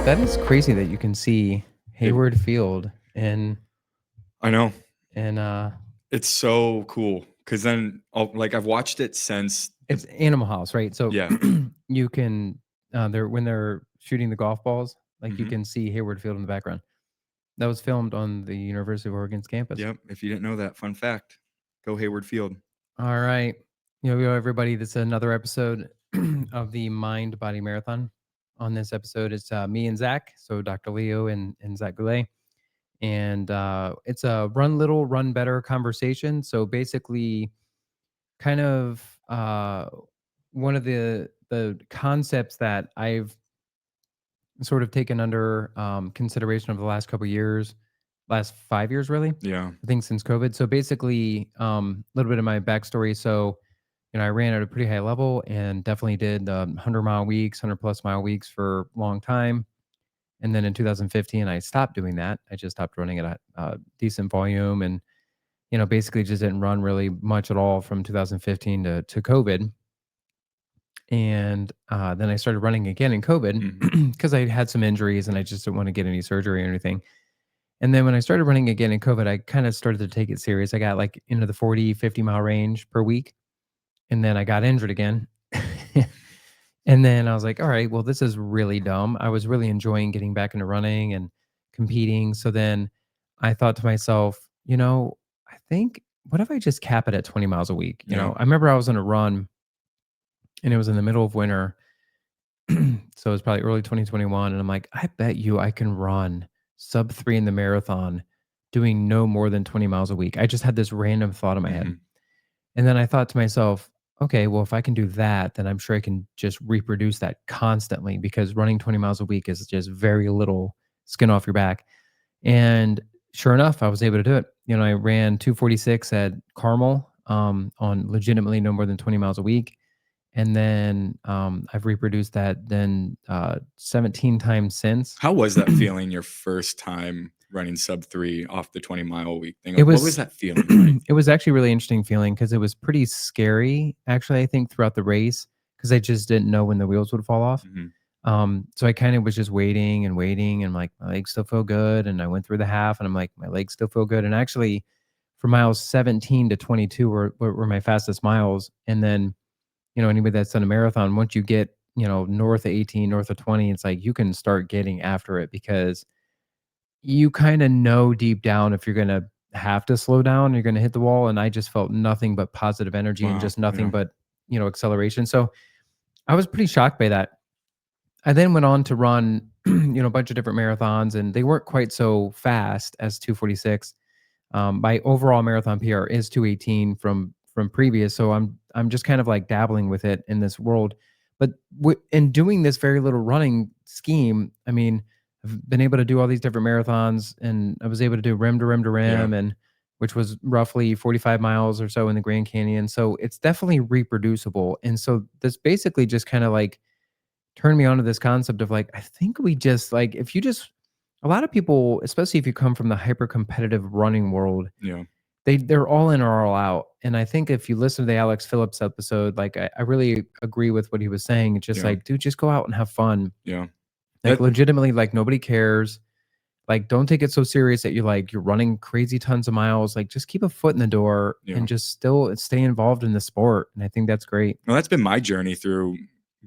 That is crazy that you can see It, Hayward Field I know. and It's so cool because then I've watched it since the it's Animal House, right? So yeah. you can they're when they're shooting the golf balls, like you Hmm. can see Hayward Field in the background. That was filmed on the University of Oregon's campus. Yep. If you didn't know that, fun fact: go Hayward Field. All right. Everybody, this is another episode of the Mind Body Marathon. On this episode, it's me and Zach, so Dr. Leo and Zach Goulet. And it's a run little, run better conversation. So basically, kind of one of the concepts that I've sort of taken under consideration over the last couple years, last 5 years, really. Yeah. I think since COVID. So basically, a little bit of my backstory. So, I ran at a pretty high level and definitely did 100-mile weeks, 100-plus-mile weeks for a long time. And then in 2015, I stopped doing that. I just stopped running at a decent volume and, basically just didn't run really much at all from 2015 to COVID. And then I started running again in COVID Hmm. because I had some injuries and I just didn't want to get any surgery or anything. And then when I started running again in COVID, I kind of started to take it serious. I got like into the 40, 50-mile range per week. And then I got injured again. And then I was like, all right, well, this is really dumb. I was really enjoying getting back into running and competing. So then I thought to myself, I think, what if I just cap it at 20 miles a week? Yeah. I remember I was on a run and it was in the middle of winter. So it was probably early 2021. And I'm like, I bet you I can run sub 3 in the marathon doing no more than 20 miles a week. I just had this random thought in my head. Hmm. And then I thought to myself, okay, well, if I can do that, then I'm sure I can just reproduce that constantly because running 20 miles a week is just very little skin off your back. And sure enough, I was able to do it. I ran 246 at Carmel on legitimately no more than 20 miles a week. And then I've reproduced that then 17 times since. How was that feeling your first time running sub 3 off the 20-mile a week thing? It What was was that feeling like? it was actually really interesting feeling because it was pretty scary, actually, I think, throughout the race because I just didn't know when the wheels would fall off. Hmm. So I kind of was just waiting and waiting, and like my legs still feel good. And I went through the half, and I'm like, my legs still feel good. And actually, for miles 17 to 22 were my fastest miles. And then, anybody that's done a marathon, once you get north of 18, north of 20, it's like you can start getting after it because you kinda know deep down if you're gonna have to slow down, you're gonna hit the wall, and I just felt nothing but positive energy and Wow. just nothing Yeah. but, acceleration, so I was pretty shocked by that. I then went on to run, a bunch of different marathons, and they weren't quite so fast as 246. My overall marathon PR is 218 from previous, so I'm just kind of, like, dabbling with it in this world, but in doing this very little running scheme, I mean, I've been able to do all these different marathons, and I was able to do rim to rim to Yeah. rim, and which was roughly 45 miles or so in the Grand Canyon, so it's definitely reproducible, and so this basically just kinda, like, turned me on to this concept of, like, I think we just, like, if you just a lot of people, especially if you come from the hyper competitive running world, Yeah. they're all in or all out. And I think if you listen to the Alex Phillips episode, like I really agree with what he was saying. It's just Yeah. like, dude, just go out and have fun. Yeah. Like That. legitimately, like nobody cares. Like, don't take it so serious that you're running crazy tons of miles. Like, just keep a foot in the door Yeah. and just still stay involved in the sport. And I think that's great. Well, that's been my journey through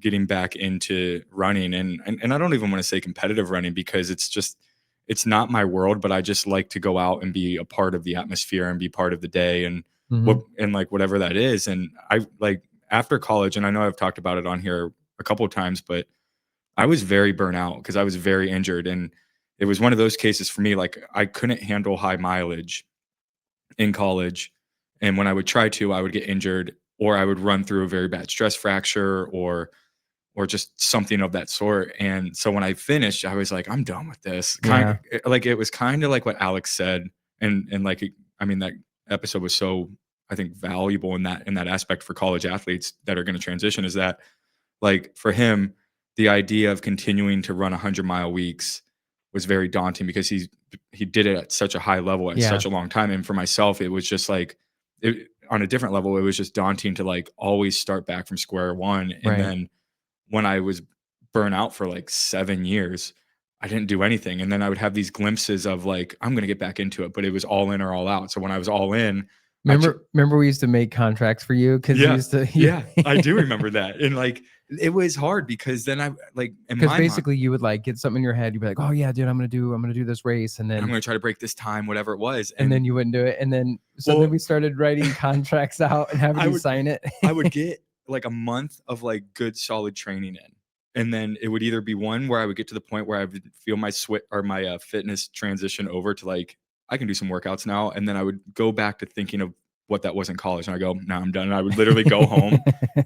getting back into running, and I don't even want to say competitive running because it's not my world, but I just like to go out and be a part of the atmosphere and be part of the day and Hmm. like whatever that is. And I like after college, and I know I've talked about it on here a couple of times, but I was very burnt out because I was very injured, and it was one of those cases for me. Like I couldn't handle high mileage in college. And when I would try to, I would get injured or I would run through a very bad stress fracture or just something of that sort. And so when I finished, I was like, I'm done with this. Yeah. Like it was kind of like what Alex said. And like I mean, that episode was so I think valuable in that aspect for college athletes that are going to transition is that like for him, the idea of continuing to run 100-mile weeks was very daunting because he did it at such a high level at Yeah. such a long time. And for myself, it was just like on a different level, it was just daunting to like always start back from square one. And Right. then when I was burnt out for like 7 years, I didn't do anything. And then I would have these glimpses of like, I'm going to get back into it, but it was all in or all out. So when I was all in, Remember we used to make contracts for you because you yeah, used to yeah, I do remember that. And like, it was hard because then I like in because my mind, basically you would like get something in your head. You'd be like, oh yeah, dude, I'm gonna do this race, and and I'm then going to try to break this time, whatever it was. and then And you wouldn't do it, and then so then well, we started writing contracts out and having I you would sign it. I would get like a month of like good solid training in. And then it would either be one where I would get to the point where I would feel my sweat or my fitness transition over to like, I can do some workouts now. And then I would go back to thinking of what that was in college. And I go, no, I'm done. And I would literally go home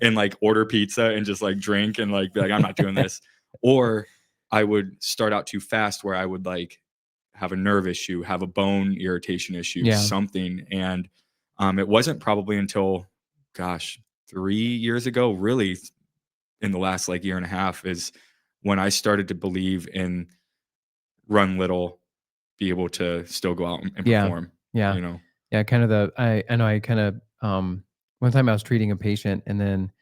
and like order pizza and just like drink and like be like, I'm not doing this. Or I would start out too fast where I would like have a nerve issue, have a bone irritation issue, Yeah. something. And it wasn't probably until, gosh, 3 years ago, really in the last like year and a half, is when I started to believe in run little, be able to still go out and Yeah. perform, Yeah. you know? Yeah. Kind of I know I kind of one time I was treating a patient, and then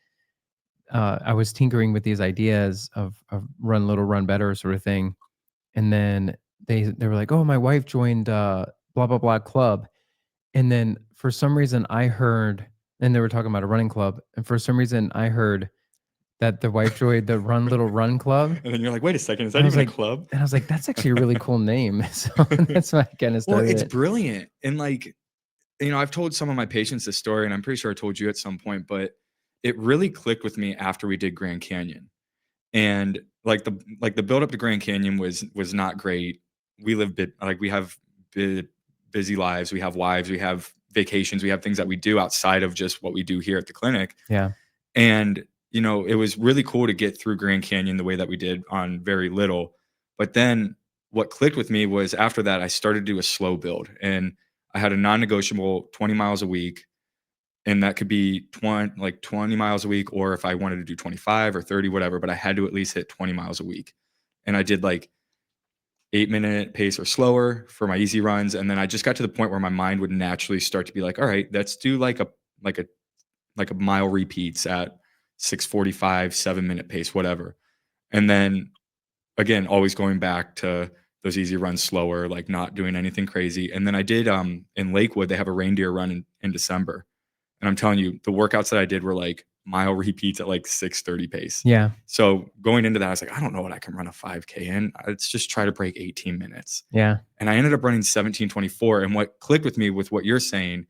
I was tinkering with these ideas of run little, run better sort of thing. And then they were like, "Oh, my wife joined blah blah blah club." And then for some reason I heard, and they were talking about a running club, and for some reason I heard that the wife joined the Run Little Run Club. And then you're like, wait a second, is And that even a club? I was like, that's actually a really cool name. So that's why I kind of Well, started it's it. brilliant. And like, I've told some of my patients this story, and I'm pretty sure I told you at some point, but it really clicked with me after we did Grand Canyon. And like the build up to Grand Canyon was not great. We live like we have busy lives, we have wives, we have vacations, we have things that we do outside of just what we do here at the clinic. Yeah. And it was really cool to get through Grand Canyon the way that we did on very little. But then what clicked with me was after that I started to do a slow build, and I had a non-negotiable 20 miles a week, and that could be 20 miles a week, or if I wanted to do 25 or 30, whatever, but I had to at least hit 20 miles a week. And I did like 8-minute pace or slower for my easy runs. And then I just got to the point where my mind would naturally start to be like, all right, let's do like a mile repeats at 6:45, 7-minute pace, whatever. And then again, always going back to those easy runs slower, like not doing anything crazy. And then I did in Lakewood, they have a reindeer run in December. And I'm telling you, the workouts that I did were like mile repeats at like 6:30 pace. Yeah. So going into that, I was like, I don't know what I can run a 5K in. Let's just try to break 18 minutes. Yeah. And I ended up running 17:24. And what clicked with me with what you're saying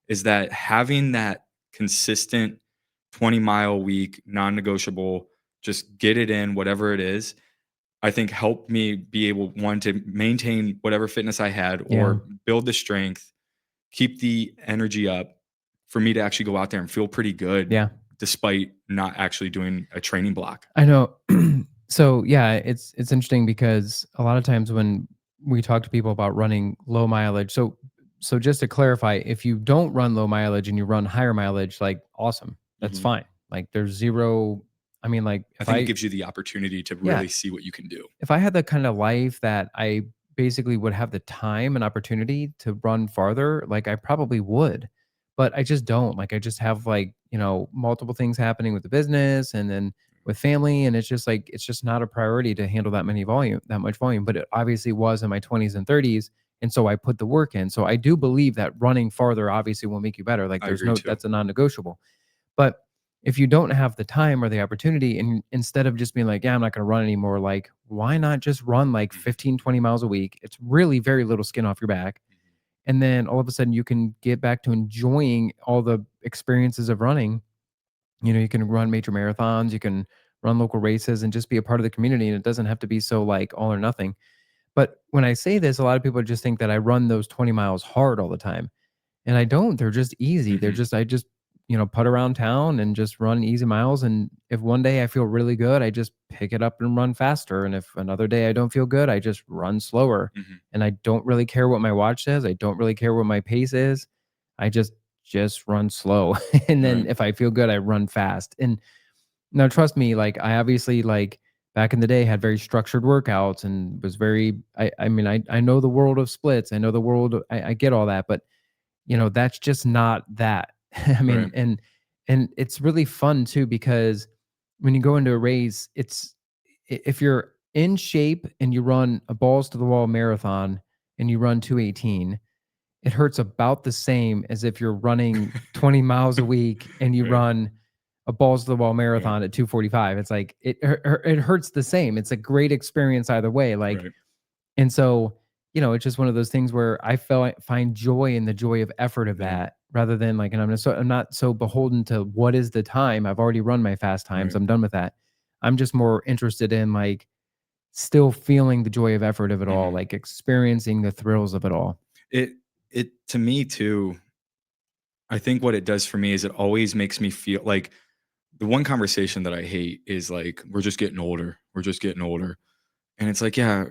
is that having that consistent 20-mile week, non-negotiable, just get it in, whatever it is, I think helped me be able, one, to maintain whatever fitness I had Yeah. or build the strength, keep the energy up for me to actually go out there and feel pretty good Yeah. despite not actually doing a training block. I know. So yeah, it's interesting because a lot of times when we talk to people about running low mileage, so just to clarify, if you don't run low mileage and you run higher mileage, like awesome, that's Mhm. fine. Like there's zero. I mean, like I think it gives you the opportunity to yeah, really see what you can do. if I had the kind of life that I basically would have the time and opportunity to run farther, like I probably would, but I just don't. Like I just have like, multiple things happening with the business and then with family. And it's just like, it's just not a priority to handle that much volume. But it obviously was in my 20s and 30s. And so I put the work in. So I do believe that running farther obviously will make you better. Like I agree too. that's a non negotiable. But if you don't have the time or the opportunity, and instead of just being like, yeah, I'm not going to run anymore, like, why not just run like Mhm. 15, 20 miles a week? It's really very little skin off your back. And then all of a sudden you can get back to enjoying all the experiences of running. You can run major marathons, you can run local races and just be a part of the community. And it doesn't have to be so like all or nothing. But when I say this, a lot of people just think that I run those 20 miles hard all the time. And I don't. They're just easy. Mhm. I just, put around town and just run easy miles. And if one day I feel really good, I just pick it up and run faster. And if another day I don't feel good, I just run slower. Mhm. And I don't really care what my watch says. I don't really care what my pace is. I just run slow. And then Right. if I feel good, I run fast. And now trust me, like I obviously like back in the day had very structured workouts and was very I mean, I know the world of splits. I know the world I get all that, but that's just not that. I mean, Right. and it's really fun too because when you go into a race, it's if you're in shape and you run a balls to the wall marathon and you run 218, it hurts about the same as if you're running 20 miles a week and you Right. run a balls to the wall Right. marathon at 245. It's like it hurts the same. It's a great experience either way. Like, Right. and so, it's just one of those things where find joy in the joy of effort of Yeah. that rather than like, and I'm not so beholden to what is the time. I've already run my fast times. Right. I'm done with that. I'm just more interested in like still feeling the joy of effort of it all, Mhm. like experiencing the thrills of it all. It it to me too, I think what it does for me is it always makes me feel like the one conversation that I hate is like, "We're just getting older. We're just getting older." And it's like, "Yeah,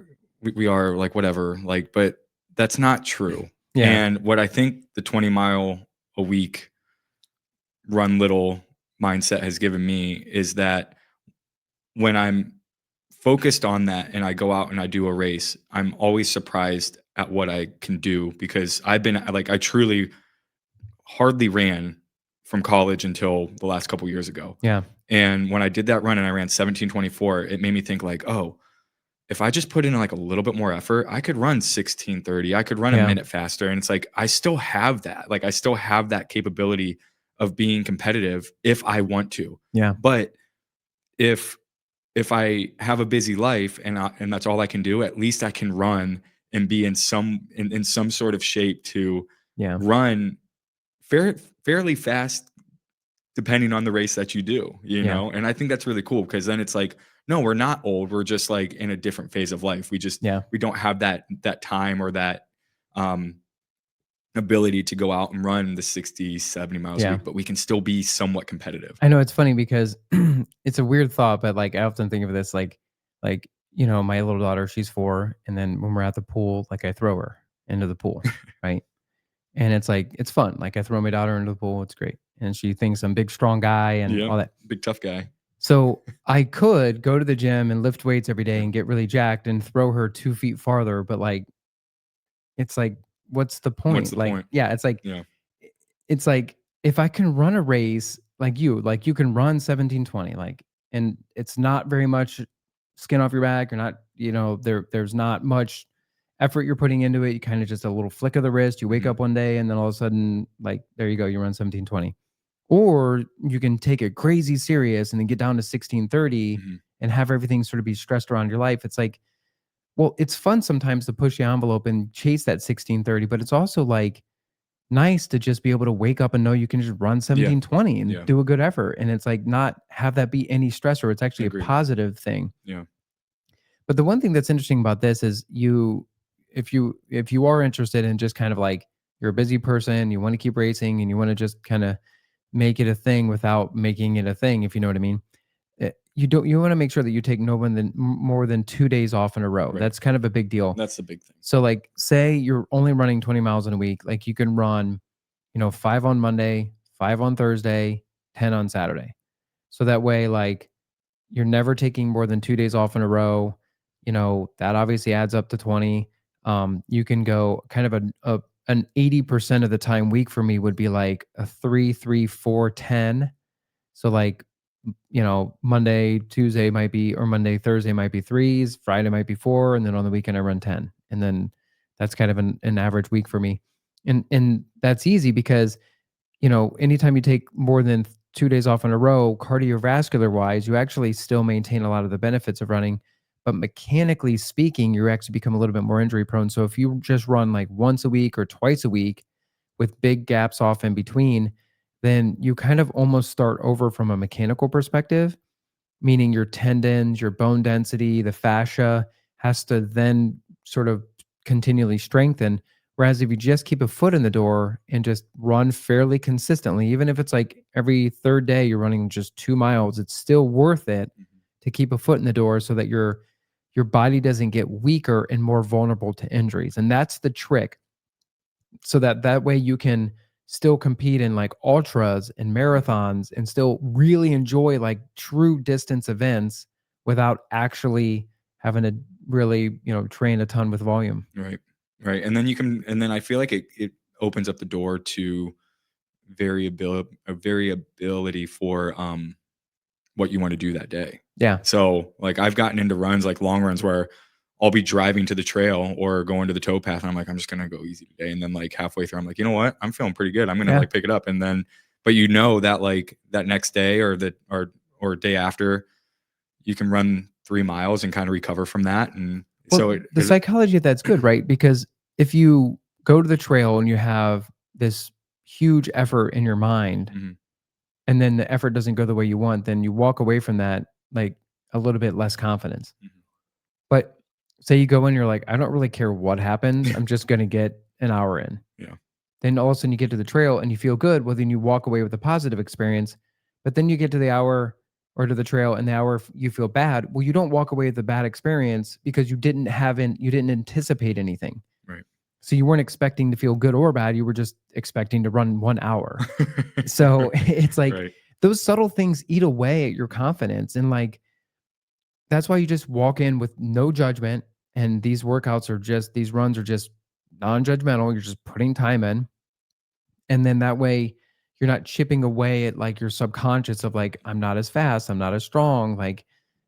we are, like, whatever." Like, but that's not true. Yeah. And what I think the 20-mile a week run little mindset has given me is that when I'm focused on that and I go out and I do a race, I'm always surprised at what I can do because I truly hardly ran from college until the last couple years ago. Yeah. And when I did that run and I ran 17:24, it made me think like, "Oh, if I just put in like a little bit more effort, I could run 16:30. I could run a Yeah. minute faster." And it's like I still have that. Like I still have that capability of being competitive if I want to. Yeah. But if if I have a busy life and that's all I can do, at least I can run and be in some sort of shape to Yeah. run fairly fast depending on the race that you do, you Yeah. know? And I think that's really cool because then it's like, no, we're not old. We're just like in a different phase of life. Yeah. We don't have that time or that um ability to go out and run the 60, 70 miles a Yeah. week, but we can still be somewhat competitive. I know it's funny because it's a weird thought, but like I often think of this like, my little daughter, she's 4, and then when we're at the pool, like I throw her into the pool, right? And it's like it's fun. Like I throw my daughter into the pool, it's great. And she thinks I'm big strong guy and Yep. all that. Big tough guy. So I could go to the gym and lift weights every day Yeah. and get really jacked and throw her 2 feet farther, but like it's like, what's the What's point? the Like, point? yeah, Yeah. it's like if I can run a race like you can run 17:20, like, and it's not very much skin off your back. You're not, there's not much effort you're putting into it. You kind of just a little flick of the wrist. You wake Mhm. up one day and then all of a sudden, like, there you go, you run 17:20. Or you can take it crazy serious and then get down to 16:30 Mhm. and have everything sort of be stressed around your life. It's like, well, it's fun sometimes to push the envelope and chase that 16:30, but it's also like nice to just be able to wake up and know you can just run Yeah. 17:20 and Yeah. do a good effort. And it's like not have that be any stressor. It's actually a Agreed. positive thing. Yeah. But the one thing that's interesting about this is if you are interested in just kind of like you're a busy person, you want to keep racing and you want to just kind of make it a thing without making it a thing, if you know what I mean. You want to make sure that you take no more than 2 days off in a row. Right. That's kind of a big deal. That's the big thing. So like say you're only running 20 miles in a week, like you can run, 5 on Monday, 5 on Thursday, 10 on Saturday. So that way, like, you're never taking more than 2 days off in a row. That obviously adds up to 20. You can go kind of an 80% of the time week for me would be like a 3, 3, 4, 10. So like, Monday, Tuesday might be, or Monday, Thursday might be threes, Friday might be four, and then on the weekend I run 10. And then that's kind of an average week for me. And that's easy because anytime you take more than 2 days off in a row, cardiovascular wise, you actually still maintain a lot of the benefits of running. But mechanically speaking, you actually become a little bit more injury prone. So if you just run like once a week or twice a week with big gaps off in between, then you kind of almost start over from a mechanical perspective, meaning your tendons, your bone density, the fascia has to then sort of continually strengthen. Whereas if you just keep a foot in the door and just run fairly consistently, even if it's like every third day you're running just 2 miles, it's still worth it Mhm. to keep a foot in the door so that your body doesn't get weaker and more vulnerable to injuries. And that's the trick. So that way you can still compete in like ultras and Right. marathons and still really enjoy like true distance events without actually having to really, train a ton with volume. Right. Right. And then I feel like it opens up the door to variability for what you want to do that day. Yeah. So like I've gotten into runs, like long runs where I'll be driving to the trail or going to the towpath and I'm like, I'm just gonna go easy today. And then like halfway through, I'm like, you know what? I'm feeling pretty good. I'm gonna Yeah. like pick it up. And then but you know that like that next day or day after, you can run 3 miles and kind of recover from that. And Well, so the psychology of that's good, right? Because if you go to the trail and you have this huge effort in your mind, mhm, and then the effort doesn't go the way you want, then you walk away from that like a little bit less confidence. mhm. But say you go in, you're like, I don't really care what happens. I'm just going to get an hour in. Yeah. Then all of a sudden you get to the trail and you feel good. Well, then you walk away with a positive experience. But then you get to the hour or to the trail and the hour you feel bad. Well, you don't walk away with a bad experience because you didn't anticipate anything. Right. So you weren't expecting to feel good or bad. You were just expecting to run 1 hour. So it's like Right. those subtle things eat away at your confidence. And like that's why you just walk in with no judgment. And these runs are just non judgmental. You're just putting time in. And then that way you're not chipping away at like your subconscious of like, I'm not as fast, I'm not as strong. Like,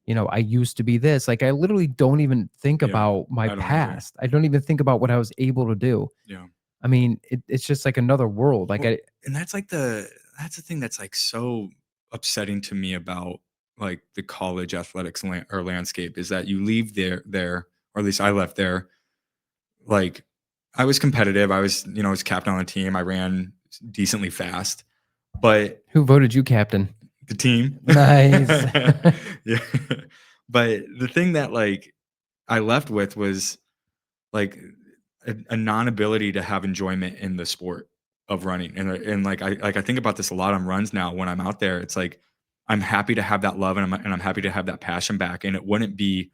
I used to be this. Like, I literally don't even think Yeah. about my I don't either. past. I don't even think about what I was able to do. Yeah. I mean, it's just like another world. Like, Well, and that's the thing that's like so upsetting to me about like the college athletics or landscape is that you leave there, or at least I left there. Like I was competitive. I was, I was captain on the team. I ran decently fast, but who voted you captain? the team, Nice. yeah. But the thing that like I left with was like a non-ability to have enjoyment in the sport of running. And like I think about this a lot on runs now when I'm out there. It's like I'm happy to have that love and I'm happy to have that passion back. And it wouldn't be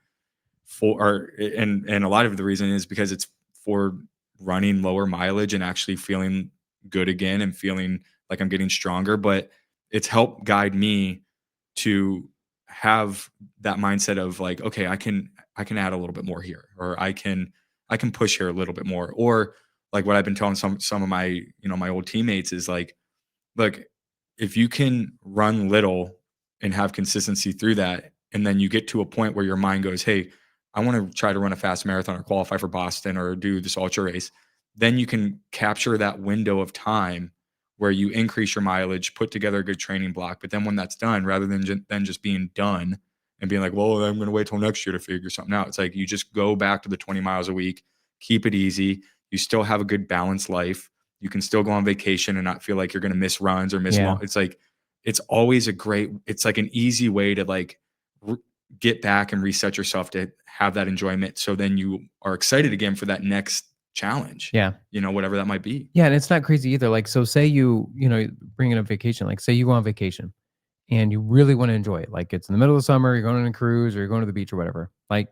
for or and a lot of the reason is because it's for running lower mileage and actually feeling good again and feeling like I'm getting stronger. But it's helped guide me to have that mindset of like, okay, I can add a little bit more here, or I can push here a little bit more. Or like what I've been telling some of my, my old teammates is like, look, if you can run little and have consistency through that, and then you get to a point where your mind goes, hey, I want to try to run a fast marathon or qualify for Boston or do this ultra race, then you can capture that window of time where you increase your mileage, put together a good training block. But then when that's done, rather than just being done and being like, well, I'm going to wait till next year to figure something out. It's like you just go back to the 20 miles a week, keep it easy. You still have a good balanced life. You can still go on vacation and not feel like you're going to miss runs or miss Yeah. long. It's like, it's like an easy way to like get back and reset yourself to have that enjoyment. So then you are excited again for that next challenge, Yeah. whatever that might be. Yeah. And it's not crazy either. Like, so say bring in a vacation, like say you go on vacation and you really want to enjoy it. Like it's in the middle of summer, you're going on a cruise or you're going to the beach or whatever. Like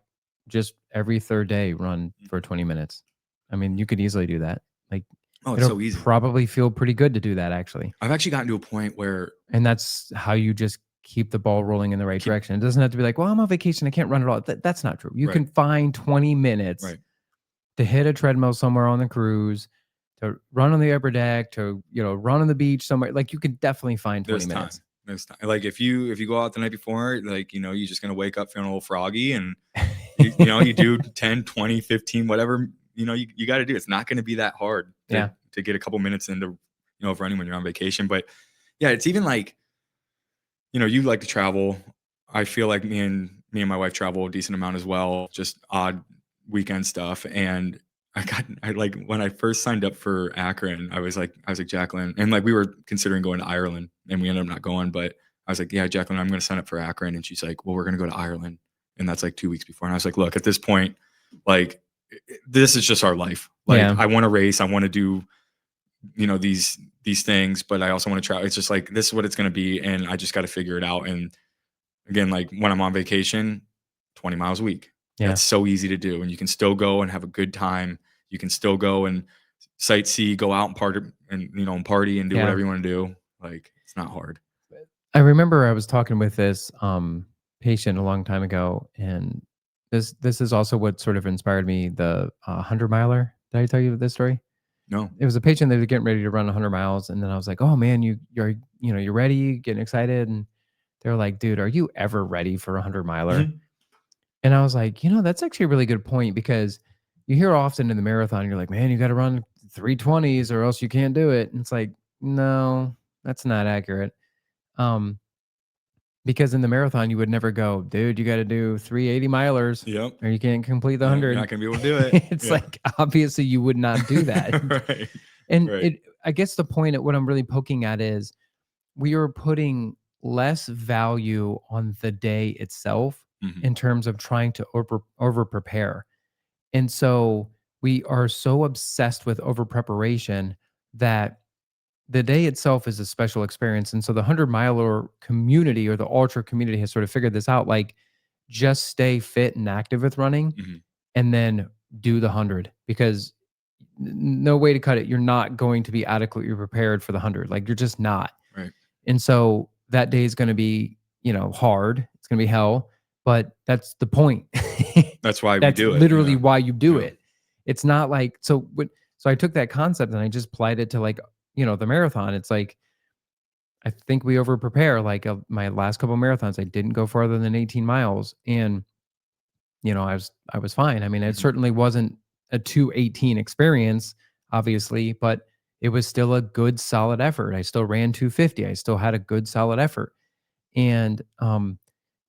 just every third day run for 20 minutes. I mean, you could easily do that. Like Oh, it's it'll so easy. probably feel pretty good to do that actually. I've actually gotten to a point where And that's how you just keep the ball rolling in the right keep direction. It doesn't have to be like, well, I'm on vacation. I can't run at all. That's not true. You right, can find 20 minutes right. to hit a treadmill somewhere on the cruise, to run on the upper deck, to, run on the beach somewhere. Like you could definitely find 20 There's time. minutes. There's time. Like if you go out the night before, like, you're just gonna wake up feeling a little froggy and you do 10, 20, 15, whatever, you got to do. It's not going to be that hard Yeah. to get a couple minutes into, of running when you're on vacation. But yeah, it's even like, you like to travel. I feel like me and my wife travel a decent amount as well, just odd weekend stuff. And I like when I first signed up for Akron, I was like, Jacqueline, and like we were considering going to Ireland and we ended up not going, but I was like, yeah, Jacqueline, I'm going to sign up for Akron. And she's like, well, we're going to go to Ireland. And that's like 2 weeks before. And I was like, look, at this point, like this is just our life. Like Yeah. I want to race. I want to do, these things, but I also want to try. It's just like, this is what it's going to be. And I just got to figure it out. And again, like when I'm on vacation, 20 miles a week. Yeah. That's so easy to do. And you can still go and have a good time. You can still go and sightsee, go out and party and party and do Yeah. whatever you want to do. Like it's not hard. I remember I was talking with this patient a long time ago, and this is also what sort of inspired me. The 100 miler. Did I tell you this story? No. It was a patient that was getting ready to run 100 miles, and then I was like, "Oh man, you're ready, getting excited." And They're like, "Dude, are you ever ready for a 100-miler?" Mhm. And I was like, that's actually a really good point because you hear often in the marathon, you're like, "Man, you gotta run 3:20s or else you can't do it." And it's like, no, that's not accurate. Um, because in the marathon, you would never go, "Dude, you gotta do 3 80 milers Yep. or you can't complete the Yeah, you're not 100." gonna be able to do it. It's Yeah. like, obviously, you would not do that. Right. And Right. I guess the point at what I'm really poking at is we are putting less value on the day itself Mhm. in terms of trying to over prepare. And so we are so obsessed with over preparation that the day itself is a special experience. And so the 100 miler community or the ultra community has sort of figured this out, like, just stay fit and active with running Mhm. and then do the 100 because no way to cut it. You're not going to be adequately prepared for the 100. Like, you're just not. Right. And so that day is going to be, hard. It's going to be hell, but that's the point. That's why we That's do it. literally Yeah. why you do Yeah. it. It's not like so I took that concept and I just applied it to, like, the marathon. It's like I think we over prepare. Like, my last couple marathons, I didn't go farther than 18 miles, and I was fine. I mean, it Mhm. certainly wasn't a 2:18 experience, obviously, but it was still a good solid effort. I still ran 2:50. I still had a good solid effort. And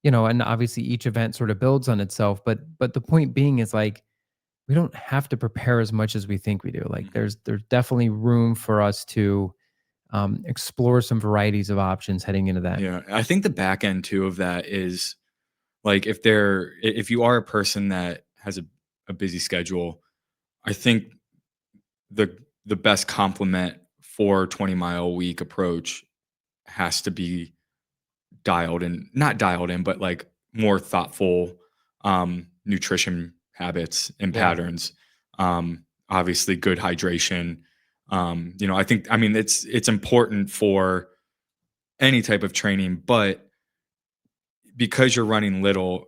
and obviously each event sort of builds on itself, but the point being is, like, we don't have to prepare as much as we think we do. Like, Mhm. there's definitely room for us to explore some varieties of options heading into that. Yeah. I think the back end too of that is like if you are a person that has a busy schedule, I think the the best complement for 20-mile week approach has to be dialed in, not dialed in, but like more thoughtful nutrition habits and Yeah. patterns. Obviously good hydration. I mean it's important for any type of training, but because you're running little,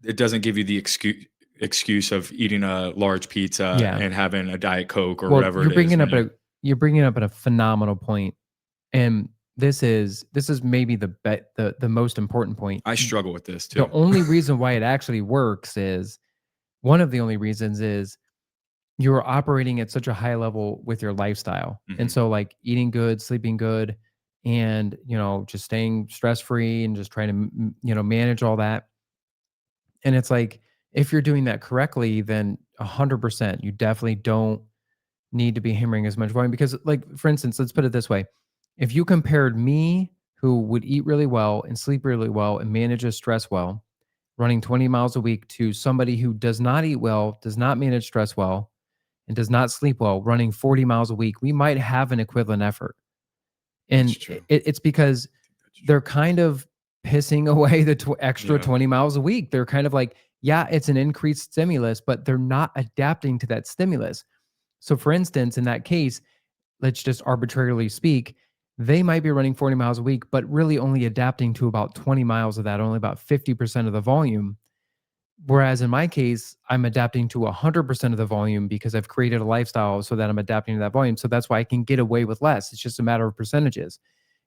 it doesn't give you the excuse of eating a large pizza Yeah. and having a diet coke or Well, whatever it is, you're bringing up a phenomenal point, and this is maybe the most important point. I struggle with this The too. only reason why it actually works is one of the only reasons is you're operating at such a high level with your lifestyle. And Mhm. so, like, eating good, sleeping good, and, just staying stress free and just trying to, manage all that. And it's like, if you're doing that correctly, then 100%, you definitely don't need to be hammering as much volume because, like, for instance, let's put it this way. If you compared me, who would eat really well and sleep really well and manages stress well, running 20 miles a week, to somebody who does not eat well, does not manage stress well, and does not sleep well, running 40 miles a week, we might have an equivalent effort. That's And true. it's because That's true. they're kind of pissing away the extra Yeah. 20 miles a week. They're kind of like, yeah, it's an increased stimulus, but they're not adapting to that stimulus. So, for instance, in that case, let's just arbitrarily speak, they might be running 40 miles a week, but really only adapting to about 20 miles of that, only about 50% of the volume. Whereas in my case, I'm adapting to 100% of the volume because I've created a lifestyle so that I'm adapting to that volume. So that's why I can get away with less. It's just a matter of percentages.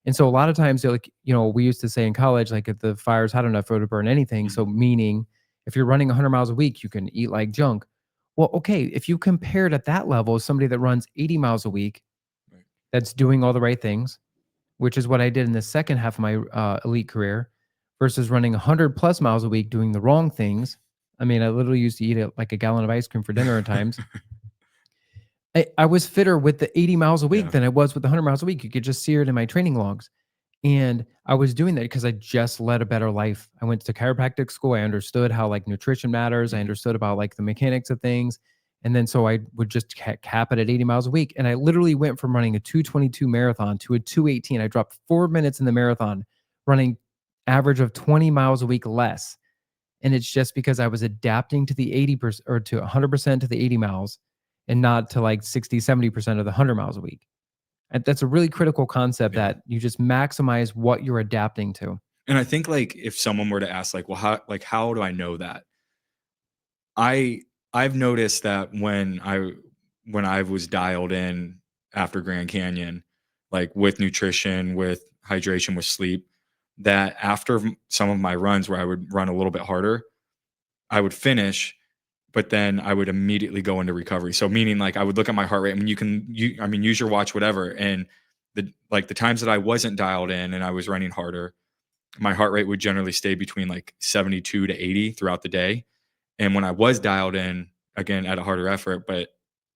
And so a lot of times, like, we used to say in college, like, if the fire's hot enough, for it to burn anything. So Mhm. meaning, if you're running 100 miles a week, you can eat like junk. Well, okay, if you compared at that level somebody that runs 80 miles a week, Right. that's doing all the right things, which is what I did in the second half of my elite career, versus running 100 plus miles a week doing the wrong things. I mean, I literally used to eat like a gallon of ice cream for dinner at times. I was fitter with the 80 miles a week Yeah. than I was with the 100 miles a week. You could just see it in my training logs. And I was doing that because I just led a better life. I went to chiropractic school. I understood how, like, nutrition matters. I Mhm. understood about, like, the mechanics of things. And then so I would just cap it at 80 miles a week. And I literally went from running a 2:22 marathon to a 2:18. I dropped 4 minutes in the marathon, running average of 20 miles a week less. And it's just because I was adapting to the 80% or to 100% to the 80 miles and not to, like, 60, 70% of the 100 miles a week. And that's a really critical concept, Yeah. that you just maximize what you're adapting to. And I think like if someone were to ask like, well, how do I know that? I I've noticed that when I was dialed in after Grand Canyon, like with nutrition, with hydration, with sleep, that after some of my runs where I would run a little bit harder, I would finish, but then I would immediately go into recovery. So meaning like I would look at my heart rate. I mean, I mean, use your watch, whatever. And the times that I wasn't dialed in and I was running harder, my heart rate would generally stay between like 72 to 80 throughout the day. And when I was dialed in, again at a harder effort, but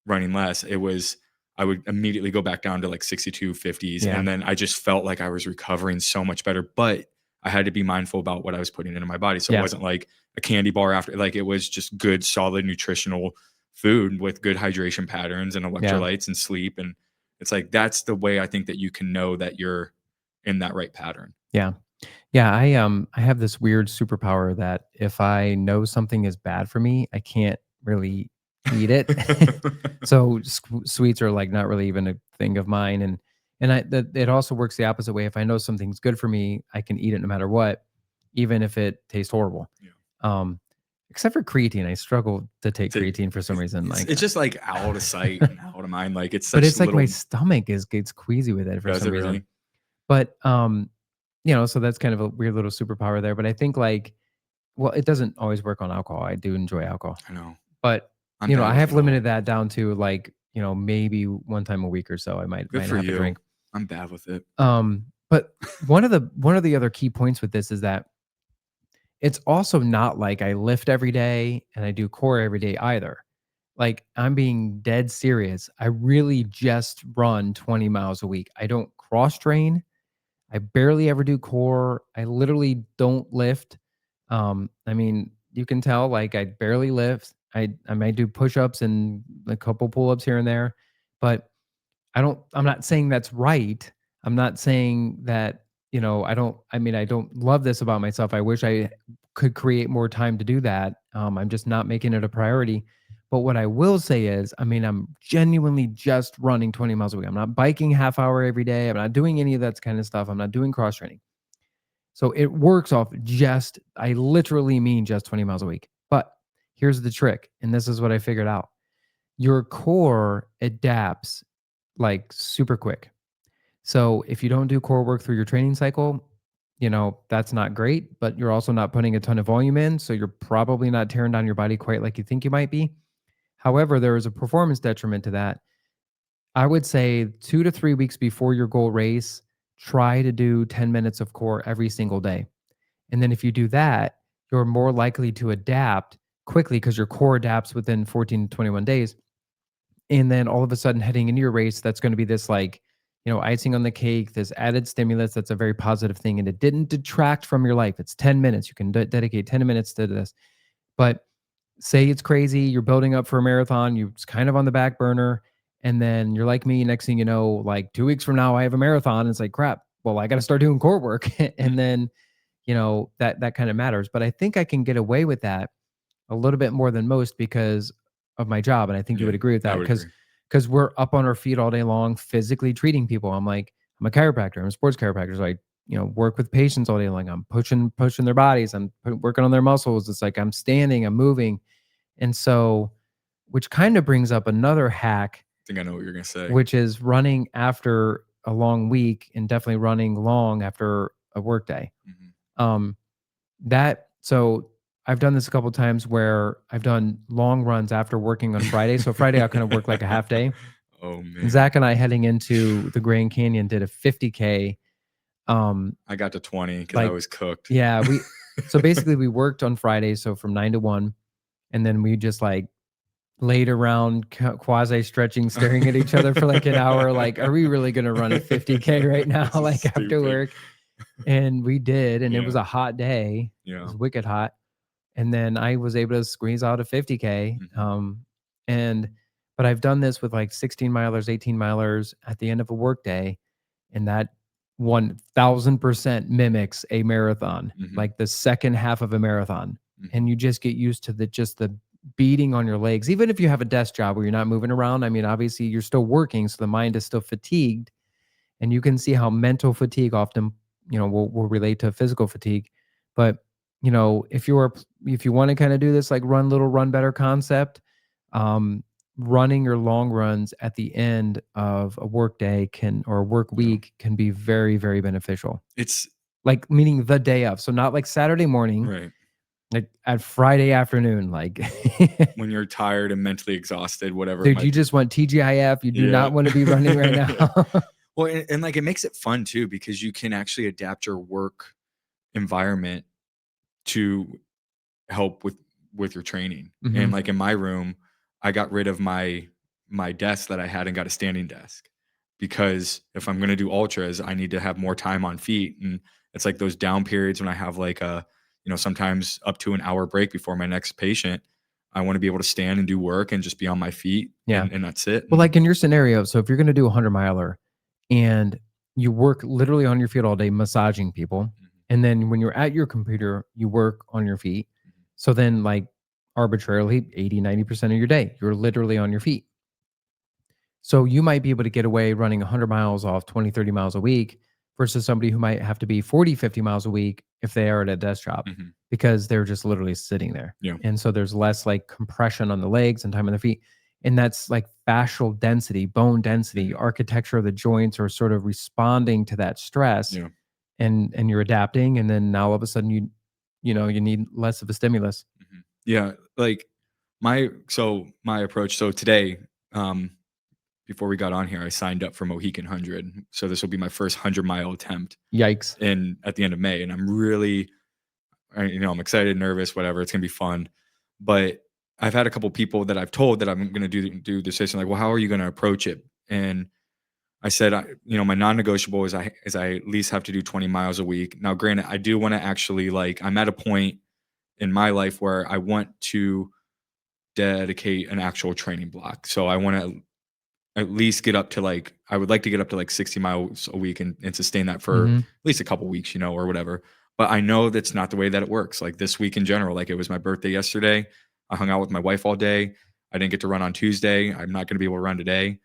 running less, I would immediately go back down to like 62, 50s. Yeah. And then I just felt like I was recovering so much better. But I had to be mindful about what I was putting into my body. So it Yeah. wasn't like a candy bar after, like it was just good, solid nutritional food with good hydration patterns and Yeah. electrolytes and sleep. And it's like that's the way I think that you can know that you're in that right pattern. Yeah. Yeah, I have this weird superpower that if I know something is bad for me, I can't really eat it. So sweets are like not really even a thing of mine, and it also works the opposite way. If I know something's good for me, I can eat it no matter what, even if it tastes horrible. Yeah. Um, except for creatine, I struggle to take To creatine for some reason. Like, it's just like out of sight and out of mind. Like it's but such it's like my little. stomach is gets queasy with it for Does some it reason. really? But so that's kind of a weird little superpower there. But I think like well, it doesn't always work on alcohol. I do enjoy alcohol, I know. but, I'm bad I with have it all. limited that down to, like, maybe one time a week or so, I might Good might for have a you. drink. I'm bad with it. But one of the other key points with this is that it's also not like I lift every day and I do core every day either. Like, I'm being dead serious. I really just run 20 miles a week. I don't cross train. I barely ever do core. I literally don't lift. I mean, you can tell like I barely lift. I might do push-ups and a couple pull-ups here and there, but I'm not saying that's right. I'm not saying that, I don't love this about myself. I wish I could create more time to do that. I'm just not making it a priority. But what I will say is, I mean, I'm genuinely just running 20 miles a week. I'm not biking half hour every day. I'm not doing any of that kind of stuff. I'm not doing cross training. So it works off I literally mean just 20 miles a week. But here's the trick. And this is what I figured out. Your core adapts like super quick. So if you don't do core work through your training cycle, that's not great, but you're also not putting a ton of volume in. So you're probably not tearing down your body quite like you think you might be. However, there is a performance detriment to that. I would say 2 to 3 weeks before your goal race, try to do 10 minutes of core every single day. And then if you do that, you're more likely to adapt quickly because your core adapts within 14 to 21 days. And then all of a sudden, heading into your race, that's going to be this like, icing on the cake, this added stimulus. That's a very positive thing. And it didn't detract from your life. It's 10 minutes. You can dedicate 10 minutes to this. But say it's crazy, you're building up for a marathon, you're kind of on the back burner, and then you're like me, next thing you know, like 2 weeks from now I have a marathon. It's like, crap. Well, I got to start doing core work. And then, that kind of matters. But I think I can get away with that a little bit more than most because of my job. And I think you Yeah, would agree with I that would agree. because we're up on our feet all day long, physically treating people. I'm a chiropractor. I'm a sports chiropractor. So I, work with patients all day long. I'm pushing their bodies. I'm working on their muscles. It's like I'm standing, I'm moving. And so, which kind of brings up another hack, I think I know what you're gonna say. which is running after a long week and definitely running long after a work day. Mhm. Um, so I've done this a couple times where I've done long runs after working on Friday. So Friday I'll kind of work like a half day. Oh And man, Zach and I heading into the Grand Canyon did a 50K. Um, I got to 20 because I like was cooked. yeah, so basically we worked on Friday, so from 9 to 1, and then we just like laid around quasi stretching, staring at each other for like an hour. Like, are we really gonna run a 50K right now? This is Like after stupid. work. And we did, and it was Yeah, a hot day. It yeah. was wicked hot. And then I was able to squeeze out a 50K. Mhm. And but I've done this with like 16 milers, 18 milers at the end of a work day, and that 1000% mimics a marathon, Mhm. like the second half of a marathon. And Mhm. you just get used to the beating on your legs, even if you have a desk job where you're not moving around. I mean, obviously you're still working, so the mind is still fatigued, and you can see how mental fatigue often will relate to physical fatigue. But if you want to kind of do this like run little run better concept, um running your long runs at the end of a work day can or a work Yeah. week can be very very beneficial. It's like meaning the day of. So not like Saturday morning, Right. like at Friday afternoon, like When you're tired and mentally exhausted, whatever it dude, might you be. just want TGIF. You do Yeah. not want to be running right now. Well, and like it makes it fun too because you can actually adapt your work environment to help with your training. And Mhm. like in my room, I got rid of my desk that I had and got a standing desk because if I'm going to do ultras, I need to have more time on feet. And it's like those down periods when I have like a, sometimes up to an hour break before my next patient. I want to be able to stand and do work and just be on my feet Yeah. and that's it. Well, And like in your scenario, so if you're gonna do a 100 miler and you work literally on your feet all day massaging people, mhm, and then when you're at your computer, you work on your feet. mhm, So then like arbitrarily 80, 90% of your day, you're literally on your feet. So you might be able to get away running 100 miles off 20, 30 miles a week versus somebody who might have to be 40, 50 miles a week if they are at a desk job mhm. because they're just literally sitting there. Yeah. And so there's less like compression on the legs and time on the feet. And that's like fascial density, bone density, Mhm. architecture of the joints are sort of responding to that stress Yeah. and you're adapting. And then now all of a sudden you need less of a stimulus. Mhm. Yeah, like my approach. So today, um, before we got on here, I signed up for Mohican 100. So this will be my first 100-mile attempt Yikes. in at the end of May, and I'm really, I'm excited, nervous, whatever. It's gonna be fun, but I've had a couple people that I've told that I'm gonna do this race, and like, well, how are you gonna approach it? And I said, my non-negotiable is I at least have to do 20 miles a week. Now, granted, I do want to actually like I'm at a point in my life where I want to dedicate an actual training block. So I want to at least get up to like I would like to get up to like 60 miles a week and sustain that for at Hmm. least a couple weeks, or whatever. But I know that's not the way that it works. Like this week in general, like it was my birthday yesterday. I hung out with my wife all day. I didn't get to run on Tuesday. I'm not going to be able to run today.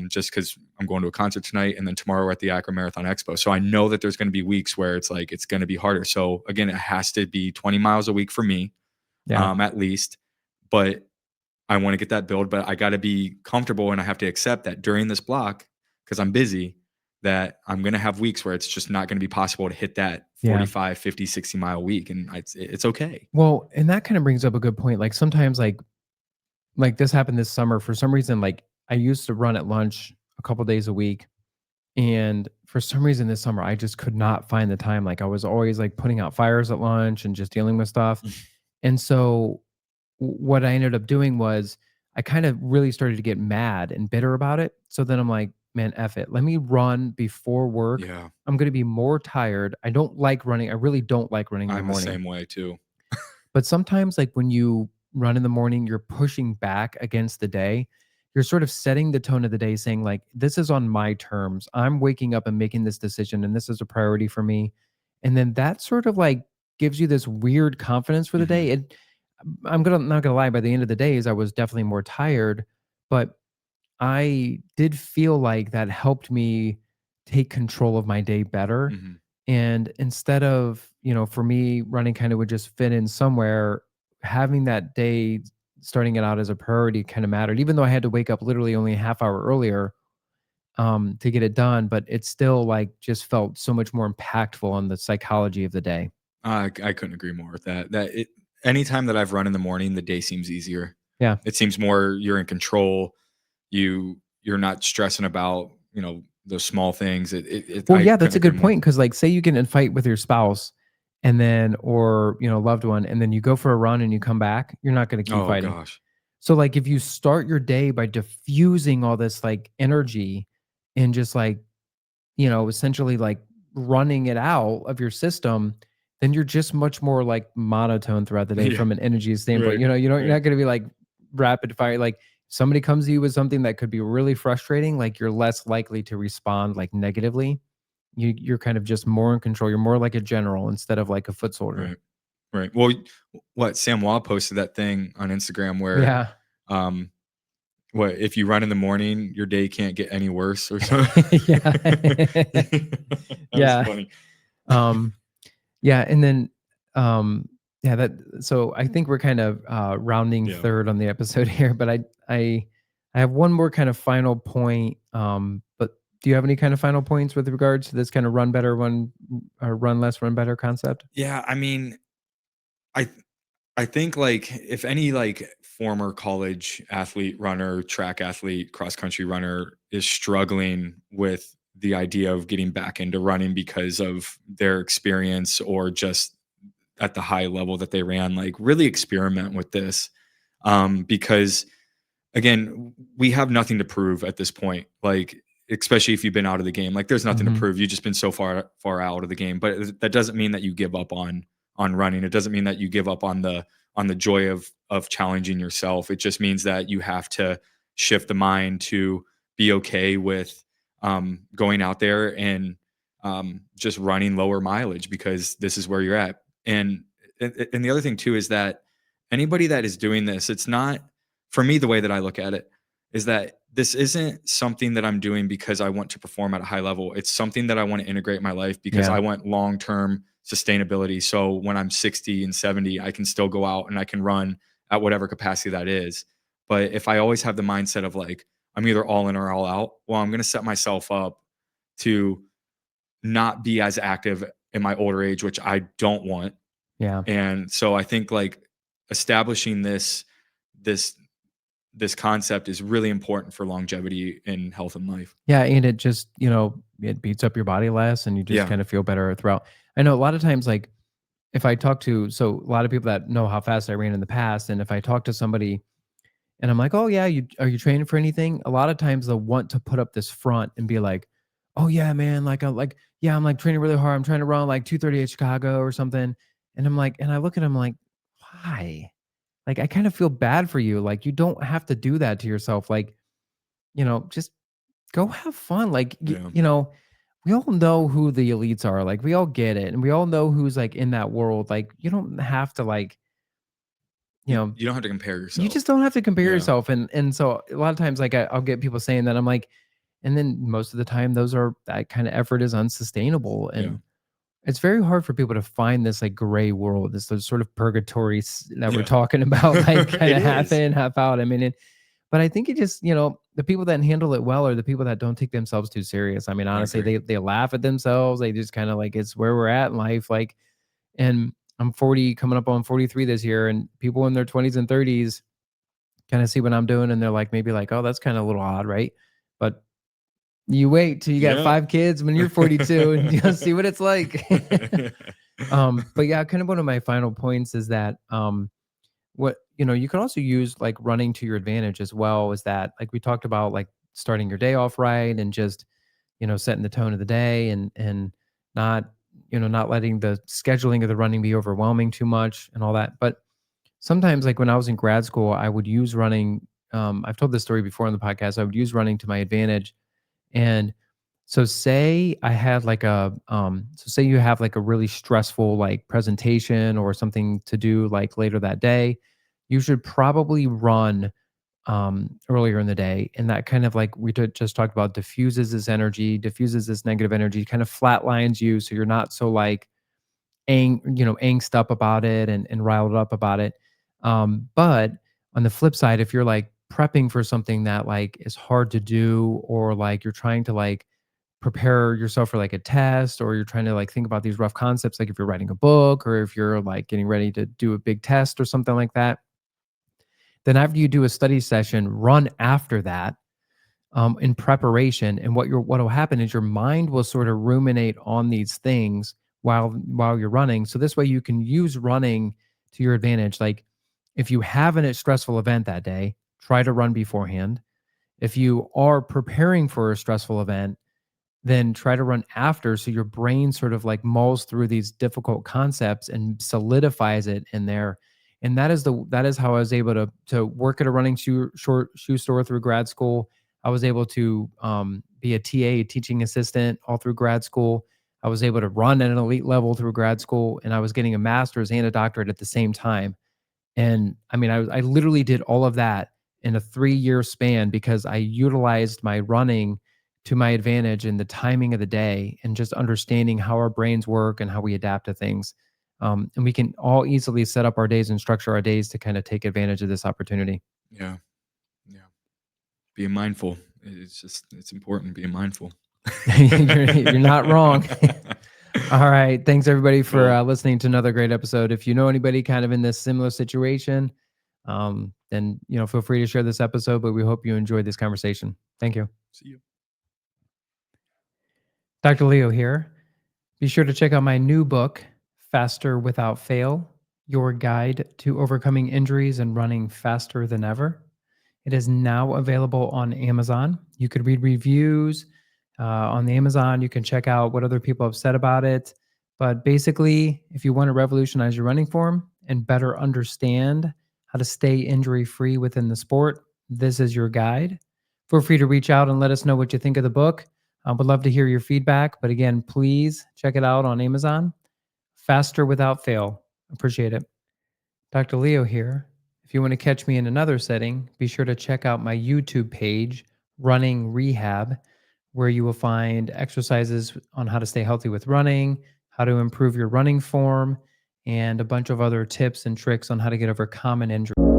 Just because I'm going to a concert tonight and then tomorrow we're at the Akron Marathon Expo. So I know that there's going to be weeks where it's like it's going to be harder. So again, it has to be 20 miles a week for me, Yeah. at least. But I want to get that build, but I got to be comfortable and I have to accept that during this block, because I'm busy, that I'm going to have weeks where it's just not going to be possible to hit that Yeah. 45, 50, 60-mile week. And it's okay. Well, and that kind of brings up a good point. Like sometimes like this happened this summer for some reason, like I used to run at lunch a couple days a week. And for some reason this summer, I just could not find the time. Like I was always like putting out fires at lunch and just dealing with stuff. And so what I ended up doing was I kind of really started to get mad and bitter about it. So then I'm like, man, F it. Let me run before work. Yeah. I'm going to be more tired. I don't like running. I really don't like running in the I'm the morning. same way too. But sometimes, like when you run in the morning, you're pushing back against the day. You're sort of setting the tone of the day, saying, like, this is on my terms. I'm waking up and making this decision, and this is a priority for me. And then that sort of like gives you this weird confidence for the Mhm. day. And I'm gonna not gonna lie, by the end of the days, I was definitely more tired, but I did feel like that helped me take control of my day better. Mhm. And instead of, for me, running kind of would just fit in somewhere, having that day starting it out as a priority kind of mattered, even though I had to wake up literally only a half hour earlier to get it done. But it still like just felt so much more impactful on the psychology of the day. I couldn't agree more with that. Anytime that I've run in the morning, the day seems easier. Yeah. It seems more you're in control. You're not stressing about, those small things. Well, I yeah, couldn't that's a agree good more. point. Cause like say you get in a fight with your spouse and then or loved one, and then you go for a run and you come back, you're not gonna keep Oh fighting. gosh. So, like, if you start your day by diffusing all this, like, energy and just, like, essentially, like, running it out of your system, then you're just much more, like, monotone throughout the day Yeah. from an energy standpoint. Right. You're Right. not gonna be, like, rapid fire. Like, somebody comes to you with something that could be really frustrating, like, you're less likely to respond, like, negatively. You're kind of just more in control. You're more like a general instead of, like, a foot soldier. Right. Right. Well, what Sam Waugh posted that thing on Instagram where, Yeah. um, what if you run in the morning, your day can't get any worse or something. Yeah. That was Yeah. funny. Um Yeah, and then, um, yeah, that so I think we're kind of, rounding Yeah. third on the episode here, but I I have one more kind of final point, but do you have any kind of final points with regards to this kind of run better, or run less, run better concept? Yeah, I mean, I I think like if any like former college athlete, runner, track athlete, cross country runner is struggling with the idea of getting back into running because of their experience or just at the high level that they ran, like really experiment with this. Because again, we have nothing to prove at this point. Like, especially if you've been out of the game, like there's nothing to Mhm. prove. You've just been so far out of the game. But that doesn't mean that you give up on running. It doesn't mean that you give up on the joy of challenging yourself. It just means that you have to shift the mind to be okay with going out there and just running lower mileage because this is where you're at. And the other thing too is that anybody that is doing this, it's not, for me, the way that I look at it is that this isn't something that I'm doing because I want to perform at a high level. It's something that I want to integrate in my life because Yeah. I want long-term sustainability. So when I'm 60 and 70, I can still go out and I can run at whatever capacity that is. But if I always have the mindset of like, I'm either all in or all out, well, I'm going to set myself up to not be as active in my older age, which I don't want. Yeah. And so I think like establishing this this concept is really important for longevity in health and life. Yeah, and it just, it beats up your body less and you just Yeah. kind of feel better throughout. I know a lot of times, like, if I talk to, so a lot of people that know how fast I ran in the past, and if I talk to somebody and I'm like, "Oh yeah, are you training for anything?" A lot of times they'll want to put up this front and be like, "Oh yeah, man, like I'm like, yeah, I'm like training really hard. I'm trying to run like 2:38 Chicago or something." And I'm like, and I look at him like, "Why?" Like I kind of feel bad for you. Like you don't have to do that to yourself. Like, just go have fun. Like Yeah. we all know who the elites are. Like we all get it. And we all know who's like in that world. Like you don't have to like, you know, You don't have to compare you just yourself. don't have to compare Yeah. yourself. And so a lot of times like I'll get people saying that I'm like, and then most of the time that kind of effort is unsustainable. Yeah. And it's very hard for people to find this like gray world, this sort of purgatory that we're Yeah. talking about, like kind It of half is. in, half out. I mean, but I think it just, the people that handle it well are the people that don't take themselves too serious. I mean, I honestly, agree. they laugh at themselves. They just kind of like it's where we're at in life. Like, and I'm 40, coming up on 43 this year, and people in their 20s and 30s kind of see what I'm doing, and they're like, maybe like, oh, that's kind of a little odd, right? But you wait till you got Yeah. 5 kids when you're 42, and you'll see what it's like. But yeah, kind of one of my final points is that what you could also use like running to your advantage as well, is that like we talked about, like starting your day off right and just setting the tone of the day, and not not letting the scheduling of the running be overwhelming too much and all that. But sometimes, like when I was in grad school, I would use running. I've told this story before on the podcast. I would use running to my advantage. And so say I had like so say you have like a really stressful like presentation or something to do like later that day, you should probably run earlier in the day. And that kind of like just talked about diffuses this energy, diffuses this negative energy, kind of flatlines you so you're not so like angst up about it and riled up about it. But on the flip side, if you're like prepping for something that like is hard to do, or like you're trying to like prepare yourself for like a test, or you're trying to like think about these rough concepts, like if you're writing a book or if you're like getting ready to do a big test or something like that, then after you do a study session, run after that in preparation. And what will happen is your mind will sort of ruminate on these things while you're running. So this way you can use running to your advantage. Like if you have a stressful event that day, try to run beforehand. If you are preparing for a stressful event, then try to run after, so your brain sort of like mulls through these difficult concepts and solidifies it in there. And that is how I was able to work at a running shoe store through grad school. I was able to be a TA, teaching assistant, all through grad school. I was able to run at an elite level through grad school, and I was getting a master's and a doctorate at the same time. And I mean, I literally did all of that in a 3-year span because I utilized my running to my advantage in the timing of the day and just understanding how our brains work and how we adapt to things. And we can all easily set up our days and structure our days to kind of take advantage of this opportunity. Yeah. Yeah. Being mindful. It's important being mindful. You're not wrong. All right. Thanks everybody for Cool. listening to another great episode. If you know anybody kind of in this similar situation, then feel free to share this episode. But we hope you enjoyed this conversation. Thank you. See you. Dr. Leo here. Be sure to check out my new book, Faster Without Fail: Your Guide to Overcoming Injuries and Running Faster Than Ever. It is now available on Amazon. You could read reviews on the Amazon. You can check out what other people have said about it. But basically, if you want to revolutionize your running form and better understand how to stay injury free within the sport, this is your guide. Feel free to reach out and let us know what you think of the book. I would love to hear your feedback. But again, please check it out on Amazon. Faster Without Fail. Appreciate it. Dr. Leo here. If you want to catch me in another setting, be sure to check out my YouTube page, Running Rehab, where you will find exercises on how to stay healthy with running, how to improve your running form, and a bunch of other tips and tricks on how to get over common injuries.